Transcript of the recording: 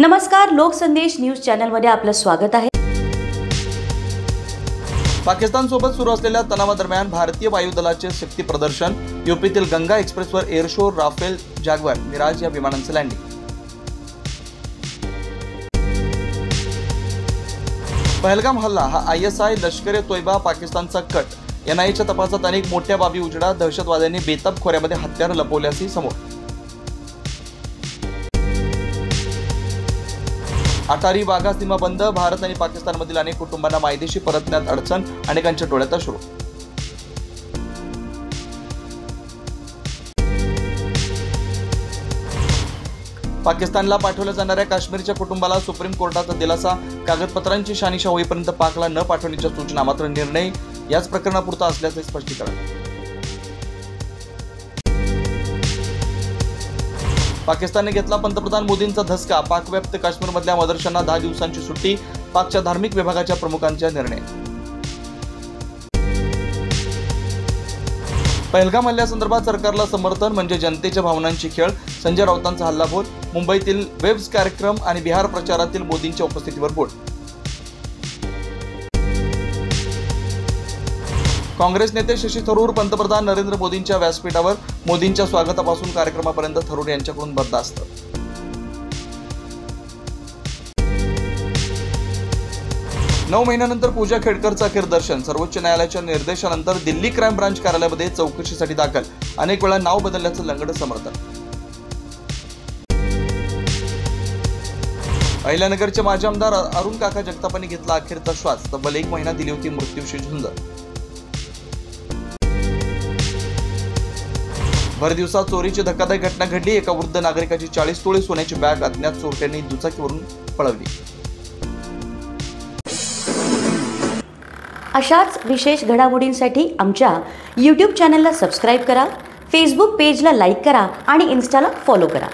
नमस्कार, लोकसंदेश न्यूज चॅनलमध्ये आपलं स्वागत आहे। पाकिस्तान सोबत सुरू असलेल्या तणावादरम्यान भारतीय वायुदलाचे शक्ती प्रदर्शन, यूपीतील गंगा एक्सप्रेसवर air show, Rafale, Jaguar, Mirage या विमानांचे लँडिंग। पहलगाम हल्ला हा ISI, लष्कर-ए-तोयबा, पाकिस्तानचा कट, NIAच्या तपासात अनेक मोठ्या बाबी उजेडात, दहशतवाद्यांनी बेताब खोऱ्यामध्ये हत्यार लपवल्याचे समोर। अटारी वाघा सीमा बंद, भारत आणि पाकिस्तानमधील अनेक कुटुंबांना मायदेशी परतण्यात अडचण, अनेकांच्या डोळ्यात अश्रू। पाकिस्तानला पाठवल्या जाणाऱ्या काश्मीरच्या कुटुंबाला सुप्रीम कोर्टाचा दिलासा, कागदपत्रांची शानिशा होईपर्यंत पाकला न पाठवण्याच्या सूचना, मात्र निर्णय याच प्रकरणापुरता असल्याचे स्पष्टीकरण। पाकिस्तानने घेतला पंतप्रधान मोदींचा धसका, पाकव्याप्त काश्मीरमधल्या मदरशांना 10 दिवसांची सुट्टी, पाकच्या धार्मिक विभागाच्या प्रमुखांचा निर्णय। पहलगाम हल्ल्यासंदर्भात सरकारला समर्थन म्हणजे जनतेच्या भावनांची खेळ, संजय राऊतांचा हल्लाबोल, मुंबईतील वेब्स कार्यक्रम आणि बिहार प्रचारातील मोदींच्या उपस्थितीवर बोट। काँग्रेस नेते शशी थरूर पंतप्रधान नरेंद्र मोदींच्या व्यासपीठावर, मोदींच्या स्वागतापासून कार्यक्रमापर्यंत थरूर यांच्याकडून बरदास्त। नऊ महिन्यानंतर पूजा खेडकरचं अखेर दर्शन, सर्वोच्च न्यायालयाच्या निर्देशानंतर दिल्ली क्राईम ब्रांच कार्यालयामध्ये चौकशीसाठी दाखल, अनेक वेळा नाव बदलल्याचं लंगड समर्थन। अहिल्यानगरचे माजी आमदार अरुण काका जगतापांनी घेतला अखेरचा श्वास, तब्बल 1 महिना दिली होती मृत्यूशी झुंज। भर दिवसात चोरीची धक्कादायक घटना घडली, एका वृद्ध नागरिकाची 40 तोळे सोन्याची बॅग अज्ञात चोरट्यांनी दुचाकीवरून पळवली। अशाच विशेष घडामोडींसाठी आमच्या YouTube चॅनलला सबस्क्राइब करा, Facebook पेजला लाईक करा आणि Instaला फॉलो करा।